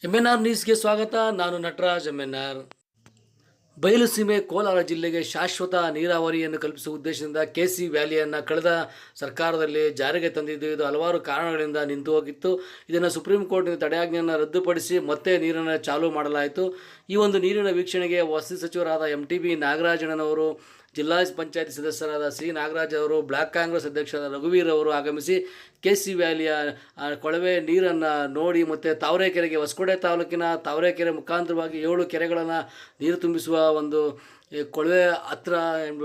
MNR ನ್ಯೂಸ್ಗೆ ಸ್ವಾಗತ. ನಾನು ನಟರಾಜ್ MNR. ಬಯಲುಸೀಮೆ ಕೋಲಾರ ಜಿಲ್ಲೆಗೆ ಶಾಶ್ವತ ನೀರಾವರಿಯನ್ನು ಕಲ್ಪಿಸುವ ಉದ್ದೇಶದಿಂದ KC ವ್ಯಾಲಿಯನ್ನು ಕಳೆದ ಸರ್ಕಾರದಲ್ಲಿ ಜಾರಿಗೆ ತಂದಿದ್ದು. ಇದು ಹಲವಾರು ಕಾರಣಗಳಿಂದ ನಿಂತು ಹೋಗಿತ್ತು. ಇದನ್ನು ಸುಪ್ರೀಂ ಕೋರ್ಟ್ನ ತಡೆಯಾಜ್ಞೆಯನ್ನು ರದ್ದುಪಡಿಸಿ ಮತ್ತೆ ನೀರನ್ನು ಚಾಲೂ ಮಾಡಲಾಯಿತು. ಈ ಒಂದು ನೀರಿನ ವೀಕ್ಷಣೆಗೆ ವಸತಿ ಸಚಿವರಾದ MTB ನಾಗರಾಜಣ್ಣನವರು, ಜಿಲ್ಲಾ ಪಂಚಾಯತಿ ಸದಸ್ಯರಾದ C ನಾಗರಾಜ್ ಅವರು, ಬ್ಲಾಕ್ ಕಾಂಗ್ರೆಸ್ ಅಧ್ಯಕ್ಷರಾದ ರಘುವೀರ್ ಅವರು ಆಗಮಿಸಿ KC ವ್ಯಾಲಿಯ ಕೊಳವೆ ನೀರನ್ನು ನೋಡಿ ಮತ್ತು ತಾವರೆಕೆರೆಗೆ, ಹೊಸಕೋಟೆ ತಾಲೂಕಿನ ತಾವರೆಕೆರೆ ಮುಖಾಂತರವಾಗಿ 7 ಕೆರೆಗಳನ್ನು ನೀರು ತುಂಬಿಸುವ ಒಂದು ಕೊಳವೆ ಹತ್ರ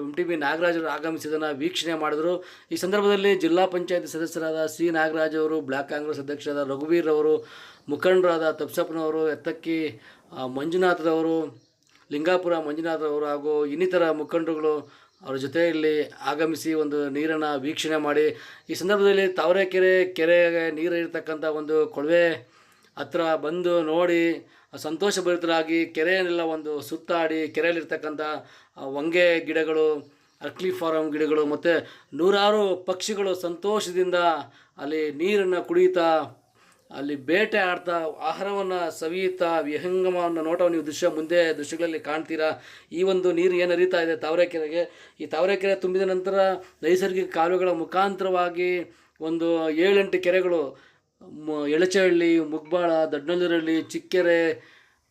MTB ನಾಗರಾಜರು ಆಗಮಿಸಿದನ್ನು ವೀಕ್ಷಣೆ ಮಾಡಿದರು. ಈ ಸಂದರ್ಭದಲ್ಲಿ ಜಿಲ್ಲಾ ಪಂಚಾಯತಿ ಸದಸ್ಯರಾದ C ನಾಗರಾಜ್ ಅವರು, ಬ್ಲಾಕ್ ಕಾಂಗ್ರೆಸ್ ಅಧ್ಯಕ್ಷರಾದ ರಘುವೀರ್ ಅವರು, ಮುಖಂಡರಾದ ತಪ್ಸಪ್ಪನವರು, ಎತ್ತಕ್ಕಿ ಮಂಜುನಾಥರವರು, ಲಿಂಗಾಪುರ ಮಂಜುನಾಥರವರು ಹಾಗೂ ಇನ್ನಿತರ ಮುಖಂಡರುಗಳು ಅವರ ಜೊತೆಯಲ್ಲಿ ಆಗಮಿಸಿ ಒಂದು ನೀರನ್ನು ವೀಕ್ಷಣೆ ಮಾಡಿ, ಈ ಸಂದರ್ಭದಲ್ಲಿ ಕೆರೆಗೆ ನೀರು ಇರತಕ್ಕಂಥ ಒಂದು ಕೊಳವೆ ಹತ್ರ ಬಂದು ನೋಡಿ ಸಂತೋಷಭರಿತರಾಗಿ ಕೆರೆಯನ್ನೆಲ್ಲ ಒಂದು ಸುತ್ತಾಡಿ, ಕೆರೆಯಲ್ಲಿರ್ತಕ್ಕಂಥ ಹೊಂಗೆ ಗಿಡಗಳು, ಅರ್ಕ್ಲಿ ಫಾರಮ್ ಗಿಡಗಳು ಮತ್ತು ನೂರಾರು ಪಕ್ಷಿಗಳು ಸಂತೋಷದಿಂದ ಅಲ್ಲಿ ನೀರನ್ನು ಕುಡಿಯುತ್ತಾ, ಅಲ್ಲಿ ಬೇಟೆ ಆಡ್ತಾ, ಆಹಾರವನ್ನು ಸವಿಯುತ್ತಾ, ವಿಹಂಗಮವನ್ನು ನೋಟವನ್ನು ನೀವು ದೃಶ್ಯಗಳಲ್ಲಿ ಕಾಣ್ತೀರಾ. ಈ ಒಂದು ನೀರು ಏನು ಹರಿತಾ ಇದೆ ತಾವರೆಕೆರೆಗೆ, ಈ ತಾವರೆಕೆರೆ ತುಂಬಿದ ನಂತರ ನೈಸರ್ಗಿಕ ಕಾಲುವೆಗಳ ಮುಖಾಂತರವಾಗಿ ಒಂದು 7-8 ಕೆರೆಗಳು, ಎಳಚಹಳ್ಳಿ, ಮುಗ್ಬಾಳ, ದೊಡ್ಡನಲ್ಲೂರಲ್ಲಿ, ಚಿಕ್ಕೆರೆ,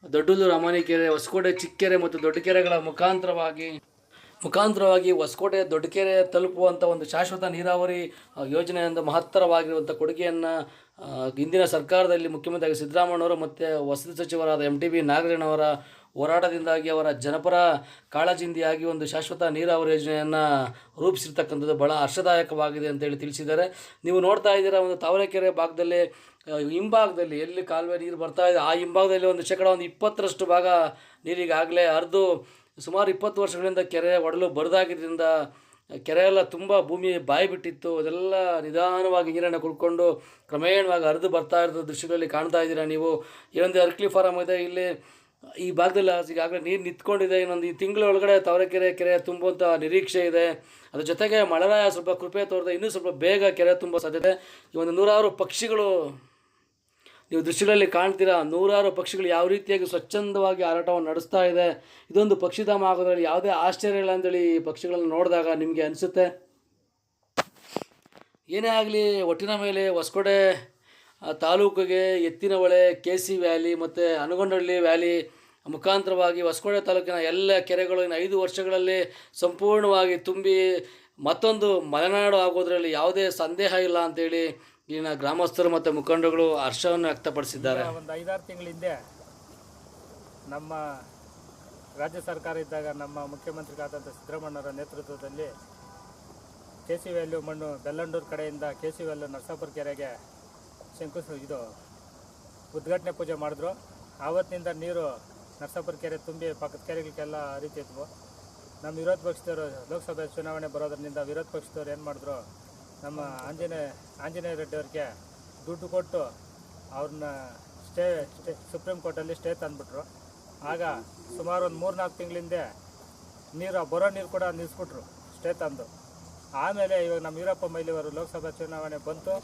ದೊಡ್ಡೂರು, ಅಮಾನಿಕೆರೆ, ಹೊಸಕೋಟೆ ಚಿಕ್ಕೆರೆ ಮತ್ತು ದೊಡ್ಡ ಕೆರೆಗಳ ಮುಖಾಂತರವಾಗಿ ಹೊಸಕೋಟೆ ದೊಡ್ಡಕೆರೆ ತಲುಪುವಂಥ ಒಂದು ಶಾಶ್ವತ ನೀರಾವರಿ ಯೋಜನೆಯಿಂದ ಮಹತ್ತರವಾಗಿರುವಂಥ ಕೊಡುಗೆಯನ್ನು ಹಿಂದಿನ ಸರ್ಕಾರದಲ್ಲಿ ಮುಖ್ಯಮಂತ್ರಿ ಸಿದ್ದರಾಮಯ್ಯನವರು ಮತ್ತು ವಸತಿ ಸಚಿವರಾದ MTB ನಾಗರಾಜಣ್ಣವರ ಹೋರಾಟದಿಂದಾಗಿ, ಅವರ ಜನಪರ ಕಾಳಜಿಯಿಂದಾಗಿ ಒಂದು ಶಾಶ್ವತ ನೀರಾವರಿ ಯೋಜನೆಯನ್ನು ರೂಪಿಸಿರ್ತಕ್ಕಂಥದ್ದು ಬಹಳ ಹರ್ಷದಾಯಕವಾಗಿದೆ ಅಂತೇಳಿ ತಿಳಿಸಿದ್ದಾರೆ. ನೀವು ನೋಡ್ತಾ ಇದ್ದೀರಾ, ಒಂದು ತಾವರೆಕೆರೆ ಭಾಗದಲ್ಲಿ, ಹಿಂಭಾಗದಲ್ಲಿ ಎಲ್ಲಿ ಕಾಲುವೆ ನೀರು ಬರ್ತಾ ಇದೆ ಆ ಹಿಂಭಾಗದಲ್ಲಿ ಒಂದು 20% ಭಾಗ ನೀರಿಗಾಗಲೇ ಹರಿದು ಸುಮಾರು 20 ವರ್ಷಗಳಿಂದ ಕೆರೆ ಒಡಲು ಬರದಾಗಿದ್ದರಿಂದ ಕೆರೆಯೆಲ್ಲ ತುಂಬ ಭೂಮಿ ಬಾಯಿ ಬಿಟ್ಟಿತ್ತು. ಅದೆಲ್ಲ ನಿಧಾನವಾಗಿ ನೀರನ್ನು ಕುಡ್ಕೊಂಡು ಕ್ರಮೇಣವಾಗಿ ಹರಿದು ಬರ್ತಾ ಇರೋದು ದೃಶ್ಯಗಳಲ್ಲಿ ಕಾಣ್ತಾ ಇದ್ದೀರಾ ನೀವು. ಏನೊಂದು ಅರ್ಕ್ಲಿ ಫಾರಮ್ ಇದೆ, ಇಲ್ಲಿ ಈ ಭಾಗದಲ್ಲಿ ಈಗಾಗಲೇ ನೀರು ನಿಂತ್ಕೊಂಡಿದೆ. ಇನ್ನೊಂದು ಈ ತಿಂಗಳೊಳಗಡೆ ಕೆರೆ ತುಂಬುವಂಥ ನಿರೀಕ್ಷೆ ಇದೆ. ಅದ್ರ ಜೊತೆಗೆ ಮಳೆರಾಯ ಸ್ವಲ್ಪ ಕೃಪೆ ತೋರಿದೆ, ಇನ್ನೂ ಸ್ವಲ್ಪ ಬೇಗ ಕೆರೆ ತುಂಬೋ ಸಾಧ್ಯತೆ. ಈ ಒಂದು ನೂರಾರು ಪಕ್ಷಿಗಳು ನೀವು ದೃಶ್ಯಗಳಲ್ಲಿ ಕಾಣ್ತೀರಾ, ನೂರಾರು ಪಕ್ಷಿಗಳು ಯಾವ ರೀತಿಯಾಗಿ ಸ್ವಚ್ಛಂದವಾಗಿ ಹಾರಾಟವನ್ನು ನಡೆಸ್ತಾ ಇದೆ. ಇದೊಂದು ಪಕ್ಷಿಧಾಮ ಆಗೋದ್ರಲ್ಲಿ ಯಾವುದೇ ಆಶ್ಚರ್ಯ ಇಲ್ಲ ಅಂತೇಳಿ ಈ ಪಕ್ಷಿಗಳನ್ನು ನೋಡಿದಾಗ ನಿಮಗೆ ಅನಿಸುತ್ತೆ. ಏನೇ ಆಗಲಿ, ಒಟ್ಟಿನ ಮೇಲೆ ಹೊಸಕೋಟೆ ತಾಲೂಕಿಗೆ ಎತ್ತಿನಹೊಳೆ, KC ವ್ಯಾಲಿ ಮತ್ತು ಹನಗೊಂಡಹಳ್ಳಿ ವ್ಯಾಲಿ ಮುಖಾಂತರವಾಗಿ ಹೊಸಕೋಟೆ ತಾಲೂಕಿನ ಎಲ್ಲ ಕೆರೆಗಳು 5 ವರ್ಷಗಳಲ್ಲಿ ಸಂಪೂರ್ಣವಾಗಿ ತುಂಬಿ ಮತ್ತೊಂದು ಮಲೆನಾಡು ಆಗೋದ್ರಲ್ಲಿ ಯಾವುದೇ ಸಂದೇಹ ಇಲ್ಲ ಅಂತೇಳಿ ಇಲ್ಲಿನ ಗ್ರಾಮಸ್ಥರು ಮತ್ತು ಮುಖಂಡರುಗಳು ಹರ್ಷವನ್ನು ವ್ಯಕ್ತಪಡಿಸಿದ್ದಾರೆ. ಒಂದು 5-6 ತಿಂಗಳ ಹಿಂದೆ ನಮ್ಮ ರಾಜ್ಯ ಸರ್ಕಾರ ಇದ್ದಾಗ ನಮ್ಮ ಮುಖ್ಯಮಂತ್ರಿಗಳಾದಂಥ ಸಿದ್ದರಾಮಯ್ಯನವರ ನೇತೃತ್ವದಲ್ಲಿ KC ವ್ಯಾಲ್ಯೂ ಮಣ್ಣು ಬೆಲ್ಲಂಡೂರು ಕಡೆಯಿಂದ KC ವ್ಯಾಲ್ಯೂ ನರಸಾಪುರ ಕೆರೆಗೆ ಉದ್ಘಾಟನೆ ಪೂಜೆ ಮಾಡಿದ್ರು. ಆವತ್ತಿನಿಂದ ನೀರು ನರಸಾಪುರ ಕೆರೆ ತುಂಬಿ ಪಕ್ಕದ ಕೆರೆಗಳಿಗೆಲ್ಲ ಹರಿತಿದ್ವು. ನಮ್ಮ ವಿರೋಧ ಪಕ್ಷದವರು ಲೋಕಸಭೆ ಚುನಾವಣೆ ಬರೋದ್ರಿಂದ ವಿರೋಧ ಪಕ್ಷದವ್ರು ಏನು ಮಾಡಿದ್ರು, ನಮ್ಮ ಆಂಜನೇಯ ರೆಡ್ಡಿ ಅವ್ರಿಗೆ ದುಡ್ಡು ಕೊಟ್ಟು ಅವ್ರನ್ನ ಸುಪ್ರೀಂ ಕೋರ್ಟಲ್ಲಿ ಸ್ಟೇ ತಂದುಬಿಟ್ರು. ಆಗ ಸುಮಾರು ಒಂದು 3-4 ತಿಂಗಳಿಂದ ಬರೋ ನೀರು ಕೂಡ ನಿಲ್ಲಿಸ್ಬಿಟ್ರು ಸ್ಟೇ ತಂದು. ಆಮೇಲೆ ಇವಾಗ ನಮ್ಮ ವೀರಪ್ಪ ಮೊಯ್ಲಿಯವರು ಲೋಕಸಭಾ ಚುನಾವಣೆ ಬಂತು,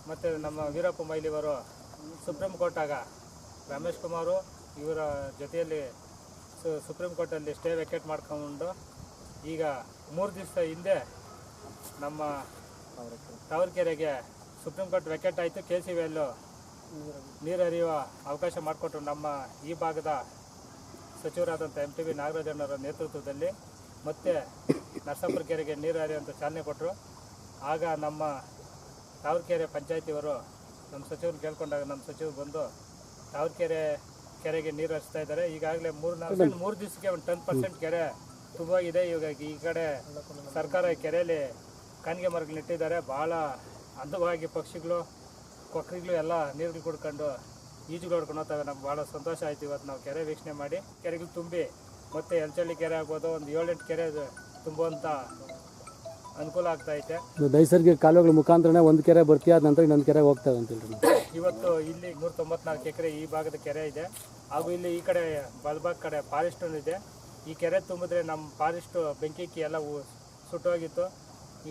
ಮತ್ತು ನಮ್ಮ ವೀರಪ್ಪ ಮೊಯ್ಲಿಯವರು ಸುಪ್ರೀಂ ಕೋರ್ಟಾಗ ರಮೇಶ್ ಕುಮಾರು ಇವರ ಜೊತೆಯಲ್ಲಿ ಸುಪ್ರೀಂ ಕೋರ್ಟಲ್ಲಿ ಸ್ಟೇ ವೆಕೇಟ್ ಮಾಡ್ಕೊಂಡು ಈಗ 3 ದಿವಸ ಹಿಂದೆ ನಮ್ಮ ತಾವರೆಕೆರೆಗೆ ಸುಪ್ರೀಂ ಕೋರ್ಟ್ ವೆಕೆಟ್ ಆಯಿತು. KC ವ್ಯಾಲ್ಯೂ ನೀರು ಹರಿಯುವ ಅವಕಾಶ ಮಾಡಿಕೊಟ್ರು. ನಮ್ಮ ಈ ಭಾಗದ ಸಚಿವರಾದಂಥ MTB ನಾಗರಾಜಣ್ಣವರ ನೇತೃತ್ವದಲ್ಲಿ ಮತ್ತೆ ನರಸಾಪುರ ಕೆರೆಗೆ ನೀರು ಹರಿಯುವಂಥ ಚಾಲನೆ ಕೊಟ್ಟರು. ಆಗ ನಮ್ಮ ತಾವರೆಕೆರೆ ಪಂಚಾಯತಿಯವರು ನಮ್ಮ ಸಚಿವರು ಕೇಳ್ಕೊಂಡಾಗ ನಮ್ಮ ಸಚಿವರು ಬಂದು ಕೆರೆಗೆ ನೀರು ಹರಿಸ್ತಾ ಇದ್ದಾರೆ. ಈಗಾಗಲೇ 3 ದಿವಸಕ್ಕೆ ಒಂದು 10% ಕೆರೆ ತುಂಬಾಗಿದೆ. ಇವಾಗ ಈ ಕಡೆ ಸರ್ಕಾರ ಕೆರೆಯಲ್ಲಿ ಕಾನಿಗೆ ಮರಗಳು ನೆಟ್ಟಿದ್ದಾರೆ. ಭಾಳ ಅಂದವಾಗಿ ಪಕ್ಷಿಗಳು, ಕೊಕ್ಕರಿಗಳು ಎಲ್ಲ ನೀರುಗಳು ಕುಡ್ಕೊಂಡು ಈಜುಗಳು ಹೊಡ್ಕೊಂಡು ಹೋಗ್ತವೆ. ನಮ್ಗೆ ಭಾಳ ಸಂತೋಷ ಆಯಿತು. ಇವತ್ತು ನಾವು ಕೆರೆ ವೀಕ್ಷಣೆ ಮಾಡಿ ಕೆರೆಗಳು ತುಂಬಿ ಮತ್ತು ಎಲ್ಚಳ್ಳಿ ಕೆರೆ ಆಗ್ಬೋದು, ಒಂದು 7-8 ಕೆರೆ ತುಂಬುವಂಥ ಅನುಕೂಲ ಆಗ್ತಾಯಿದೆ. ನೈಸರ್ಗಿಕ ಕಾಲುವೆಗಳ ಮುಖಾಂತರನೇ ಒಂದು ಕೆರೆ ಬರ್ತೀಯ, ಆದ ನಂತರ ಇನ್ನೊಂದು ಕೆರೆಗೆ ಹೋಗ್ತವೆ ಅಂತೇಳಿ. ಇವತ್ತು ಇಲ್ಲಿ 194 ಎಕರೆ ಈ ಭಾಗದ ಕೆರೆ ಇದೆ. ಹಾಗೂ ಇಲ್ಲಿ ಈ ಕಡೆ ಬಲಭಾಗ ಕಡೆ ಫಾರೆಸ್ಟ್ ಇದೆ. ಈ ಕೆರೆ ತುಂಬಿದ್ರೆ ನಮ್ಮ ಫಾರೆಸ್ಟು ಬೆಂಕಿ ಎಲ್ಲ ಸುಟ್ಟೋಗಿತ್ತು.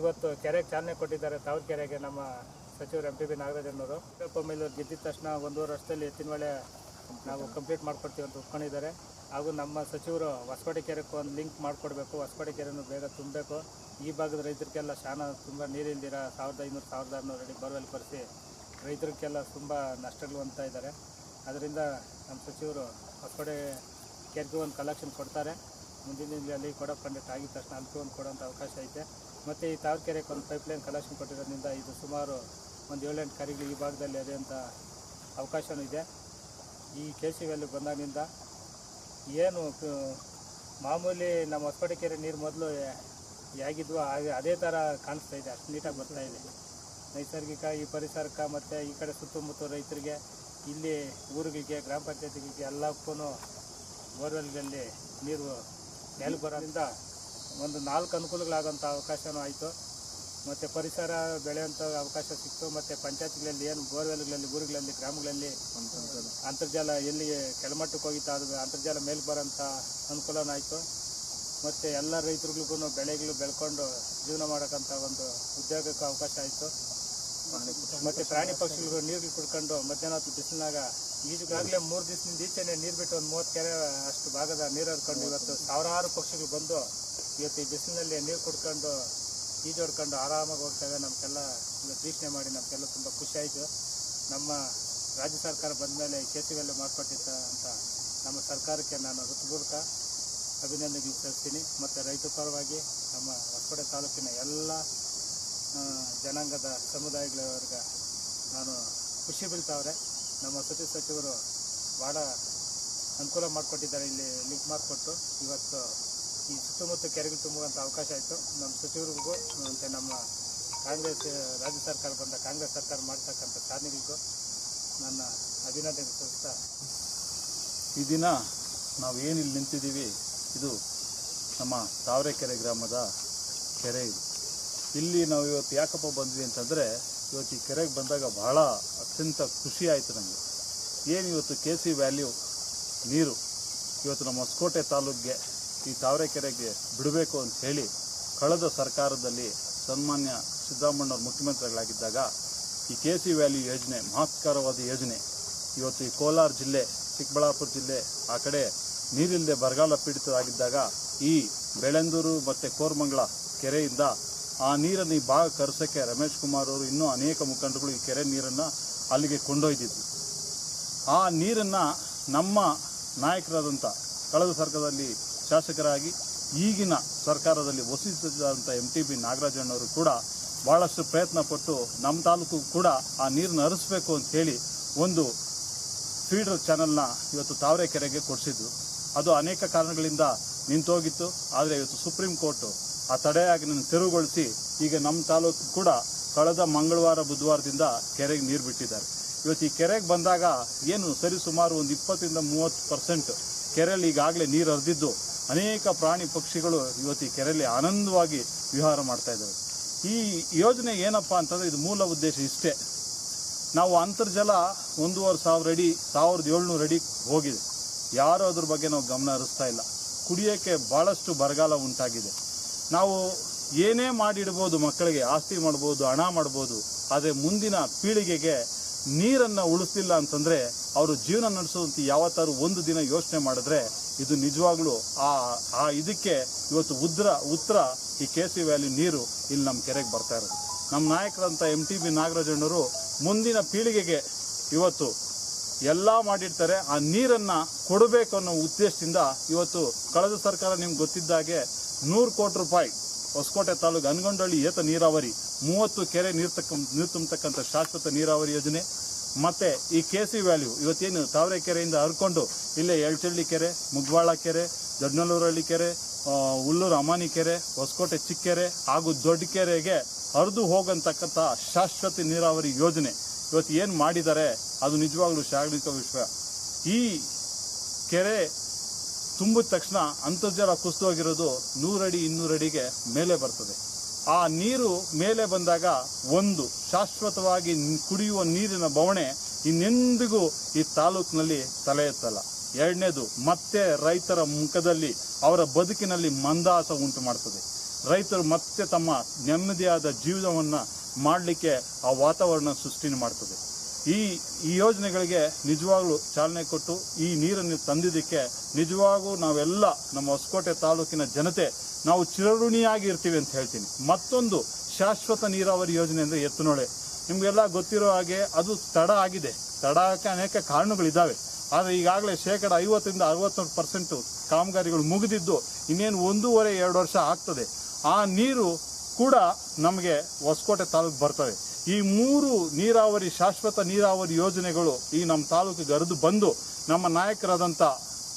ಇವತ್ತು ಕೆರೆಗೆ ಚಾಲನೆ ಕೊಟ್ಟಿದ್ದಾರೆ ತಾವರೆಕೆರೆಗೆ ನಮ್ಮ ಸಚಿವರು MTB ನಾಗರಾಜಣ್ಣವರು ಮೇಲೂರು ಗೆದ್ದಿದ ತಕ್ಷಣ 1.5 ವರ್ಷದಲ್ಲಿ ಎತ್ತಿನಹೊಳೆ ನಾವು ಕಂಪ್ಲೀಟ್ ಮಾಡ್ಕೊಡ್ತೀವಿ ಅಂತ ಒಪ್ಕೊಂಡಿದ್ದಾರೆ. ಹಾಗೂ ನಮ್ಮ ಸಚಿವರು ಹೊಸಕೋಟೆ ಕೆರೆಗೆ ಒಂದು ಲಿಂಕ್ ಮಾಡಿಕೊಡ್ಬೇಕು, ಹೊಸಕೋಟೆ ಕೆರೆಯನ್ನು ಬೇಗ ತುಂಬಬೇಕು. ಈ ಭಾಗದ ರೈತರಿಗೆಲ್ಲ ತುಂಬ ನೀರಿಲ್ದಿರ 1500-1600 ಅಡಿ ಬೋರ್ವೆಲ್ ಕೊರೆಸಿ ರೈತರಿಗೆಲ್ಲ ತುಂಬ ನಷ್ಟಗಳು ಅಂತ ಇದ್ದಾರೆ. ಅದರಿಂದ ನಮ್ಮ ಸಚಿವರು ಹೊಸಕೋಟೆ ಕೆರೆಗೆ ಒಂದು ಕಲೆಕ್ಷನ್ ಕೊಡ್ತಾರೆ. ಮುಂದಿನ ದಿನಗಳಲ್ಲಿ ಕೊಡೋ ಕಂಡಕ್ಟ್ ಆಗಿದ ತಕ್ಷಣ ಅದಕ್ಕೆ ಒಂದು ಕೊಡೋಂಥ ಅವಕಾಶ ಐತೆ. ಮತ್ತು ಈ ತಾವರೆಕೆರೆಗೆ ಒಂದು ಪೈಪ್ಲೈನ್ ಕಲೆಕ್ಷನ್ ಕೊಟ್ಟಿರೋದ್ರಿಂದ ಇದು ಸುಮಾರು ಒಂದು 7-8 ಕೆರೆಗಳು ಈ ಭಾಗದಲ್ಲಿ ಅದೇಂಥ ಅವಕಾಶವೂ ಇದೆ. ಈ KC ವ್ಯಾಲಿ ಬಂದಾಗಿನಿಂದ ಏನು ಮಾಮೂಲಿ ನಮ್ಮ ಹೊಸಕೋಟೆ ಕೆರೆ ನೀರು ಮೊದಲು ಹೇಗಿದ್ವು ಅದೇ ಥರ ಕಾಣಿಸ್ತಾ ಇದೆ, ಅಷ್ಟು ನೀಟಾಗಿ ಬರ್ತಾ ಇದೆ. ನೈಸರ್ಗಿಕ ಈ ಪರಿಸರಕ್ಕೆ ಮತ್ತು ಈ ಕಡೆ ಸುತ್ತಮುತ್ತ ರೈತರಿಗೆ, ಇಲ್ಲಿ ಊರುಗಳಿಗೆ, ಗ್ರಾಮ ಪಂಚಾಯತಿಗಳಿಗೆ ಎಲ್ಲಕ್ಕೂ ಬೋರ್ವೆಲ್ಗಳಲ್ಲಿ ನೀರು ಮೇಲೆ ಬರೋದ್ರಿಂದ ಒಂದು 4 ಅನುಕೂಲಗಳಾಗೋಂಥ ಅವಕಾಶವೂ ಆಯಿತು. ಮತ್ತು ಪರಿಸರ ಬೆಳೆಯುವಂಥ ಅವಕಾಶ ಸಿಕ್ತು. ಮತ್ತು ಪಂಚಾಯತ್ಗಳಲ್ಲಿ ಏನು ಬೋರ್ವೆಲ್ಗಳಲ್ಲಿ, ಊರುಗಳಲ್ಲಿ, ಗ್ರಾಮಗಳಲ್ಲಿ ಅಂತರ್ಜಾಲ ಎಲ್ಲಿ ಕೆಳಮಟ್ಟಕ್ಕೆ ಹೋಗಿತ್ತು ಅದು ಅಂತರ್ಜಾಲ ಮೇಲೆ ಬರೋಂಥ ಅನುಕೂಲನೂ ಆಯಿತು. ಮತ್ತು ಎಲ್ಲ ರೈತರುಗಳಿಗೂ ಬೆಳೆಗಳು ಬೆಳ್ಕೊಂಡು ಜೀವನ ಮಾಡೋಕ್ಕಂಥ ಒಂದು ಉದ್ಯೋಗಕ್ಕೆ ಅವಕಾಶ ಆಯಿತು. ಮತ್ತು ಪ್ರಾಣಿ ಪಕ್ಷಿಗಳು ನೀರು ಕುಡ್ಕೊಂಡು ಮಧ್ಯಾಹ್ನ ಹೊತ್ತು ಬಿಸಿಲಿನಾಗ ಈಗಾಗಲೇ 3 ದಿವಸದಿಂದ ಈಚೆನೆ ನೀರು ಬಿಟ್ಟು ಒಂದು 30 ಕೆರೆ ಅಷ್ಟು ಭಾಗದ ನೀರು ಹರ್ಕೊಂಡು ಇವತ್ತು ಸಾವಿರಾರು ಪಕ್ಷಿಗಳು ಬಂದು ಇವತ್ತು ಈ ಬಿಸಿಲಿನಲ್ಲಿ ನೀರು ಕುಡ್ಕೊಂಡು ಈಜು ಹೊಡ್ಕೊಂಡು ಆರಾಮಾಗಿ ಹೋಗ್ತವೆ. ನಮಗೆಲ್ಲ ವೀಕ್ಷಣೆ ಮಾಡಿ ನಮಗೆಲ್ಲ ತುಂಬ ಖುಷಿ ಆಯಿತು. ನಮ್ಮ ರಾಜ್ಯ ಸರ್ಕಾರ ಬಂದ ಮೇಲೆ KC ವ್ಯಾಲಿ ಮಾಡಿಕೊಟ್ಟಿದ್ದ ಅಂತ ನಮ್ಮ ಸರ್ಕಾರಕ್ಕೆ ನಾನು ಹೃತ್ಪೂರ್ವಕ ಅಭಿನಂದನೆಗಳು ಸಲ್ಲಿಸ್ತೀನಿ. ಮತ್ತು ರೈತ ಪರವಾಗಿ ನಮ್ಮ ಹೊಸಕೋಟೆ ತಾಲೂಕಿನ ಎಲ್ಲ ಜನಾಂಗದ ಸಮುದಾಯಗಳವರೆಗೆ ನಾನು ಖುಷಿ ಬೀಳ್ತಾವ್ರೆ. ನಮ್ಮ ಸಚಿವರು ಭಾಳ ಅನುಕೂಲ ಮಾಡಿಕೊಟ್ಟಿದ್ದಾರೆ. ಇಲ್ಲಿ ಲಿಂಕ್ ಮಾಡಿಕೊಟ್ಟು ಇವತ್ತು ಈ ಸುತ್ತಮುತ್ತ ಕೆರೆಗಳು ತುಂಬುವಂಥ ಅವಕಾಶ ಆಯಿತು. ನಮ್ಮ ಸಚಿವರಿಗೂ ಮತ್ತು ನಮ್ಮ ಕಾಂಗ್ರೆಸ್ ರಾಜ್ಯ ಸರ್ಕಾರ ಬಂದ ಕಾಂಗ್ರೆಸ್ ಸರ್ಕಾರ ಮಾಡ್ತಕ್ಕಂಥ ಸಾಧನೆಗಳಿಗೂ ನನ್ನ ಅಭಿನಂದನೆ ಸಲ್ಲಿಸ್ತಾ, ಈ ದಿನ ನಾವು ಏನಿಲ್ಲಿ ನಿಂತಿದ್ದೀವಿ, ಇದು ನಮ್ಮ ತಾವರೆಕೆರೆ ಗ್ರಾಮದ ಕೆರೆ. ಇಲ್ಲಿ ನಾವು ಇವತ್ತು ಯಾಕಪ್ಪ ಬಂದ್ವಿ ಅಂತಂದರೆ, ಇವತ್ತು ಈ ಕೆರೆಗೆ ಬಂದಾಗ ಬಹಳ ಅತ್ಯಂತ ಖುಷಿ ಆಯಿತು ನಮಗೆ. ಏನು ಇವತ್ತು KC ವ್ಯಾಲ್ಯೂ ನೀರು ಇವತ್ತು ನಮ್ಮ ಹೊಸಕೋಟೆ ತಾಲೂಕಿಗೆ ಈ ತಾವರೆಕೆರೆಗೆ ಬಿಡಬೇಕು ಅಂತ ಹೇಳಿ ಕಳೆದ ಸರ್ಕಾರದಲ್ಲಿ ಸನ್ಮಾನ್ಯ ಸಿದ್ದರಾಮಣ್ಣವ್ರು ಮುಖ್ಯಮಂತ್ರಿಗಳಾಗಿದ್ದಾಗ ಈ KC ವ್ಯಾಲಿ ಯೋಜನೆ, ಮಹತ್ಕರವಾದ ಯೋಜನೆ, ಇವತ್ತು ಈ ಕೋಲಾರ ಜಿಲ್ಲೆ, ಚಿಕ್ಕಬಳ್ಳಾಪುರ ಜಿಲ್ಲೆ ಆ ಕಡೆ ನೀರಿಲ್ಲದೆ ಬರಗಾಲ ಪೀಡಿತರಾಗಿದ್ದಾಗ ಈ ಬೆಳೆಂದೂರು ಮತ್ತು ಕೋರಮಂಗಲ ಕೆರೆಯಿಂದ ಆ ನೀರನ್ನು ಈ ಭಾಗ ಕರೆಸೋಕ್ಕೆ ರಮೇಶ್ ಕುಮಾರ್ ಅವರು ಇನ್ನೂ ಅನೇಕ ಮುಖಂಡರುಗಳು ಈ ಕೆರೆ ನೀರನ್ನು ಅಲ್ಲಿಗೆ ಕೊಂಡೊಯ್ದಿದ್ರು. ಆ ನೀರನ್ನು ನಮ್ಮ ನಾಯಕರಾದಂಥ ಕಳೆದ ಸರ್ಕಾರದಲ್ಲಿ ಶಾಸಕರಾಗಿ ಈಗಿನ ಸರ್ಕಾರದಲ್ಲಿ ವಸಿಸಿದಂಥ MTB ನಾಗರಾಜಣ್ಣವರು ಕೂಡ ಭಾಳಷ್ಟು ಪ್ರಯತ್ನ ಪಟ್ಟು ನಮ್ಮ ತಾಲೂಕು ಕೂಡ ಆ ನೀರನ್ನು ಹರಿಸಬೇಕು ಅಂತ ಹೇಳಿ ಒಂದು ಫೀಡರ್ ಚಾನಲ್ನ ಇವತ್ತು ತಾವರೆಕೆರೆಗೆ ಕೊಡಿಸಿದ್ರು. ಅದು ಅನೇಕ ಕಾರಣಗಳಿಂದ ನಿಂತೋಗಿತ್ತು. ಆದರೆ ಇವತ್ತು ಸುಪ್ರೀಂ ಕೋರ್ಟು ಆ ತಡೆಯಾಜ್ಞೆಯನ್ನು ತೆರವುಗೊಳಿಸಿ ಈಗ ನಮ್ಮ ತಾಲೂಕು ಕೂಡ ಕಳೆದ ಮಂಗಳವಾರ ಬುಧವಾರದಿಂದ ಕೆರೆಗೆ ನೀರು ಬಿಟ್ಟಿದ್ದಾರೆ. ಇವತ್ತು ಈ ಕೆರೆಗೆ ಬಂದಾಗ ಏನು ಸರಿಸುಮಾರು ಒಂದು 20-30% ಕೆರೆಯಲ್ಲಿ ಈಗಾಗಲೇ ನೀರು ಹರಿದಿದ್ದು ಅನೇಕ ಪ್ರಾಣಿ ಪಕ್ಷಿಗಳು ಇವತ್ತು ಈ ಕೆರೆಯಲ್ಲಿ ಆನಂದವಾಗಿ ವಿಹಾರ ಮಾಡ್ತಾ ಇದ್ದಾರೆ. ಈ ಯೋಜನೆ ಏನಪ್ಪ ಅಂತಂದರೆ, ಇದು ಮೂಲ ಉದ್ದೇಶ ಇಷ್ಟೇ. ನಾವು ಅಂತರ್ಜಲ 1,500 ಅಡಿ 1700 ಅಡಿ ಹೋಗಿದೆ. ಯಾರೂ ಅದ್ರ ಬಗ್ಗೆ ನಾವು ಗಮನ ಹರಿಸ್ತಾ ಇಲ್ಲ. ಕುಡಿಯೋಕ್ಕೆ ಭಾಳಷ್ಟು ಬರಗಾಲ ಉಂಟಾಗಿದೆ. ನಾವು ಏನೇ ಮಾಡಿಡ್ಬೋದು, ಮಕ್ಕಳಿಗೆ ಆಸ್ತಿ ಮಾಡ್ಬೋದು, ಹಣ ಮಾಡ್ಬೋದು, ಆದರೆ ಮುಂದಿನ ಪೀಳಿಗೆಗೆ ನೀರನ್ನು ಉಳಿಸ್ಲಿಲ್ಲ ಅಂತಂದರೆ ಅವರು ಜೀವನ ನಡೆಸುವಂತ ಯಾವತ್ತಾರು ಒಂದು ದಿನ ಯೋಚನೆ ಮಾಡಿದ್ರೆ ಇದು ನಿಜವಾಗ್ಲೂ ಆ ಇದಕ್ಕೆ ಇವತ್ತು ಉತ್ತರ ಈ KC ವ್ಯಾಲಿ ನೀರು ಇಲ್ಲಿ ನಮ್ಮ ಕೆರೆಗೆ ಬರ್ತಾ ಇರೋದು. ನಮ್ಮ ನಾಯಕರಂತ MTB ನಾಗರಾಜಣ್ಣವರು ಮುಂದಿನ ಪೀಳಿಗೆಗೆ ಇವತ್ತು ಎಲ್ಲ ಮಾಡಿರ್ತಾರೆ. ಆ ನೀರನ್ನು ಕೊಡಬೇಕು ಅನ್ನೋ ಉದ್ದೇಶದಿಂದ ಇವತ್ತು ಕಳೆದ ಸರ್ಕಾರ ನಿಮ್ಗೆ ಗೊತ್ತಿದ್ದಾಗೆ 100 ಕೋಟಿ ರೂಪಾಯಿ ಹೊಸಕೋಟೆ ತಾಲೂಕು ಅನಗೊಂಡಳ್ಳಿ ಏತ ನೀರಾವರಿ 30 ಕೆರೆ ನೀರು ತುಂಬತಕ್ಕಂಥ ಶಾಶ್ವತ ನೀರಾವರಿ ಯೋಜನೆ, ಮತ್ತೆ ಈ KC ವ್ಯಾಲ್ಯೂ ಇವತ್ತೇನು ತಾವರೆಕೆರೆಯಿಂದ ಹರ್ಕೊಂಡು ಇಲ್ಲೇ ಎಳ್ಚಳ್ಳಿ ಕೆರೆ, ಮುಗ್ವಾಳ ಕೆರೆ, ದೊಡ್ಡನಲ್ಲೂರಹಳ್ಳಿ ಕೆರೆ, ಹುಲ್ಲೂರು ಅಮಾನಿ ಕೆರೆ, ಹೊಸಕೋಟೆ ಚಿಕ್ಕೆರೆ ಹಾಗೂ ದೊಡ್ಡ ಕೆರೆಗೆ ಹರಿದು ಹೋಗಂತಕ್ಕಂಥ ಶಾಶ್ವತ ನೀರಾವರಿ ಯೋಜನೆ ಇವತ್ತು ಏನು ಮಾಡಿದ್ದಾರೆ ಅದು ನಿಜವಾಗ್ಲೂ ಶ್ಲಾಘನೀಯ ವಿಷಯ. ಈ ಕೆರೆ ತುಂಬಿದ ತಕ್ಷಣ ಅಂತರ್ಜಲ ಕುಸಿದು ಹೋಗಿರೋದು 100 ಅಡಿ 200 ಅಡಿಗೆ ಮೇಲೆ ಬರ್ತದೆ. ಆ ನೀರು ಮೇಲೆ ಬಂದಾಗ ಒಂದು ಶಾಶ್ವತವಾಗಿ ಕುಡಿಯುವ ನೀರಿನ ಬವಣೆ ಇನ್ನೆಂದಿಗೂ ಈ ತಾಲೂಕಿನಲ್ಲಿ ತಲೆ ಎತ್ತಲ್ಲ. ಎರಡನೇದು, ಮತ್ತೆ ರೈತರ ಮುಖದಲ್ಲಿ ಅವರ ಬದುಕಿನಲ್ಲಿ ಮಂದಹಾಸ ಉಂಟು ಮಾಡ್ತದೆ. ರೈತರು ಮತ್ತೆ ತಮ್ಮ ನೆಮ್ಮದಿಯಾದ ಜೀವನವನ್ನು ಮಾಡಲಿಕ್ಕೆ ಆ ವಾತಾವರಣ ಸೃಷ್ಟಿ ಮಾಡ್ತದೆ. ಈ ಯೋಜನೆಗಳಿಗೆ ನಿಜವಾಗ್ಲೂ ಚಾಲನೆ ಕೊಟ್ಟು ಈ ನೀರನ್ನು ತಂದಿದ್ದಕ್ಕೆ ನಿಜವಾಗೂ ನಾವೆಲ್ಲ ನಮ್ಮ ಹೊಸಕೋಟೆ ತಾಲೂಕಿನ ಜನತೆ ನಾವು ಚಿರಋಣಿಯಾಗಿ ಇರ್ತೀವಿ ಅಂತ ಹೇಳ್ತೀನಿ. ಮತ್ತೊಂದು ಶಾಶ್ವತ ನೀರಾವರಿ ಯೋಜನೆ ಅಂದರೆ ಎತ್ತನೊಳೆ. ನಿಮಗೆಲ್ಲ ಗೊತ್ತಿರೋ ಹಾಗೆ ಅದು ತಡ ಆಗಿದೆ. ತಡ ಆಗಕ್ಕೆ ಅನೇಕ ಕಾರಣಗಳಿದ್ದಾವೆ. ಆದರೆ ಈಗಾಗಲೇ 50% 60% ಕಾಮಗಾರಿಗಳು ಮುಗಿದಿದ್ದು ಇನ್ನೇನು 1.5-2 ವರ್ಷ ಆಗ್ತದೆ. ಆ ನೀರು ಕೂಡ ನಮಗೆ ಹೊಸಕೋಟೆ ತಾಲೂಕು ಬರ್ತವೆ. ಈ 3 ನೀರಾವರಿ ಶಾಶ್ವತ ನೀರಾವರಿ ಯೋಜನೆಗಳು ಈ ನಮ್ಮ ತಾಲೂಕಿಗೆ ಹರಿದು ಬಂದು ನಮ್ಮ ನಾಯಕರಾದಂಥ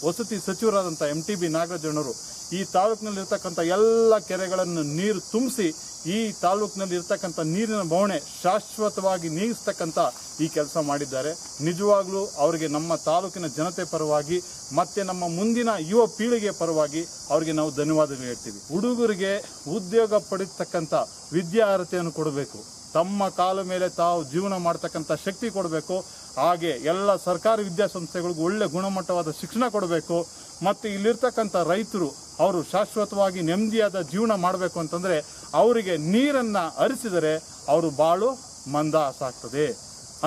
ವಸತಿ ಸಚಿವರಾದಂಥ MTB ನಾಗರಾಜಣ್ಣವರು ಈ ತಾಲೂಕಿನಲ್ಲಿರ್ತಕ್ಕಂಥ ಎಲ್ಲ ಕೆರೆಗಳನ್ನು ನೀರು ತುಂಬಿಸಿ ಈ ತಾಲೂಕಿನಲ್ಲಿ ಇರ್ತಕ್ಕಂಥ ನೀರಿನ ಬವಣೆ ಶಾಶ್ವತವಾಗಿ ನೀಗಿಸ್ತಕ್ಕಂಥ ಈ ಕೆಲಸ ಮಾಡಿದ್ದಾರೆ. ನಿಜವಾಗ್ಲೂ ಅವರಿಗೆ ನಮ್ಮ ತಾಲೂಕಿನ ಜನತೆ ಪರವಾಗಿ ಮತ್ತೆ ನಮ್ಮ ಮುಂದಿನ ಯುವ ಪೀಳಿಗೆ ಪರವಾಗಿ ಅವರಿಗೆ ನಾವು ಧನ್ಯವಾದಗಳು ಹೇಳ್ತೀವಿ. ಹುಡುಗರಿಗೆ ಉದ್ಯೋಗ ಪಡೆಯತಕ್ಕಂಥ ವಿದ್ಯಾರ್ಹತೆಯನ್ನು ಕೊಡಬೇಕು. ತಮ್ಮ ಕಾಲ ಮೇಲೆ ತಾವು ಜೀವನ ಮಾಡ್ತಕ್ಕಂಥ ಶಕ್ತಿ ಕೊಡಬೇಕು. ಹಾಗೆ ಎಲ್ಲ ಸರ್ಕಾರಿ ವಿದ್ಯಾಸಂಸ್ಥೆಗಳಿಗೂ ಒಳ್ಳೆ ಗುಣಮಟ್ಟವಾದ ಶಿಕ್ಷಣ ಕೊಡಬೇಕು. ಮತ್ತು ಇಲ್ಲಿರ್ತಕ್ಕಂಥ ರೈತರು ಅವರು ಶಾಶ್ವತವಾಗಿ ನೆಮ್ಮದಿಯಾದ ಜೀವನ ಮಾಡಬೇಕು ಅಂತಂದರೆ ಅವರಿಗೆ ನೀರನ್ನು ಹರಿಸಿದರೆ ಅವರು ಬಾಳು ಮಂದಹಾಸ ಆಗ್ತದೆ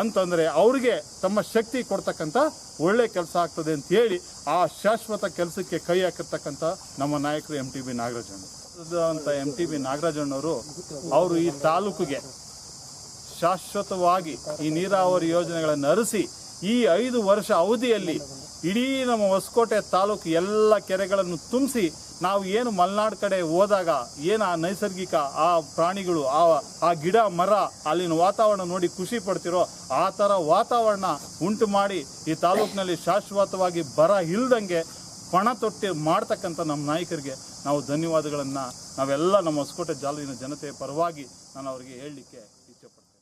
ಅಂತಂದರೆ ಅವರಿಗೆ ತಮ್ಮ ಶಕ್ತಿ ಕೊಡ್ತಕ್ಕಂಥ ಒಳ್ಳೆ ಕೆಲಸ ಆಗ್ತದೆ ಅಂತ ಹೇಳಿ ಆ ಶಾಶ್ವತ ಕೆಲಸಕ್ಕೆ ಕೈ ಹಾಕಿರ್ತಕ್ಕಂಥ ನಮ್ಮ ನಾಯಕರು MTB ನಾಗರಾಜಣ್ಣ ಅಂತ MTB ನಾಗರಾಜಣ್ಣವರು ಅವರು ಈ ತಾಲೂಕಿಗೆ ಶಾಶ್ವತವಾಗಿ ಈ ನೀರಾವರಿ ಯೋಜನೆಗಳನ್ನು ಹರಿಸಿ ಈ 5 ವರ್ಷ ಅವಧಿಯಲ್ಲಿ ಇಡೀ ನಮ್ಮ ಹೊಸಕೋಟೆ ತಾಲೂಕು ಎಲ್ಲ ಕೆರೆಗಳನ್ನು ತುಂಬಿಸಿ ನಾವು ಏನು ಮಲೆನಾಡು ಕಡೆ ಹೋದಾಗ ಏನು ಆ ನೈಸರ್ಗಿಕ ಆ ಪ್ರಾಣಿಗಳು ಆ ಗಿಡ ಮರ ಅಲ್ಲಿನ ವಾತಾವರಣ ನೋಡಿ ಖುಷಿ ಪಡ್ತಿರೋ ಆ ಥರ ವಾತಾವರಣ ಉಂಟು ಮಾಡಿ ಈ ತಾಲೂಕಿನಲ್ಲಿ ಶಾಶ್ವತವಾಗಿ ಬರ ಇಲ್ದಂಗೆ ಪಣ ತೊಟ್ಟಿ ಮಾಡ್ತಕ್ಕಂಥ ನಮ್ಮ ನಾಯಕರಿಗೆ ನಾವು ಧನ್ಯವಾದಗಳನ್ನು ನಾವೆಲ್ಲ ನಮ್ಮ ಹೊಸಕೋಟೆ ತಾಲೂಕಿನ ಜನತೆಯ ಪರವಾಗಿ ನಾನು ಅವರಿಗೆ ಹೇಳಲಿಕ್ಕೆ ಇಚ್ಛೆಪಡ್ತೇನೆ.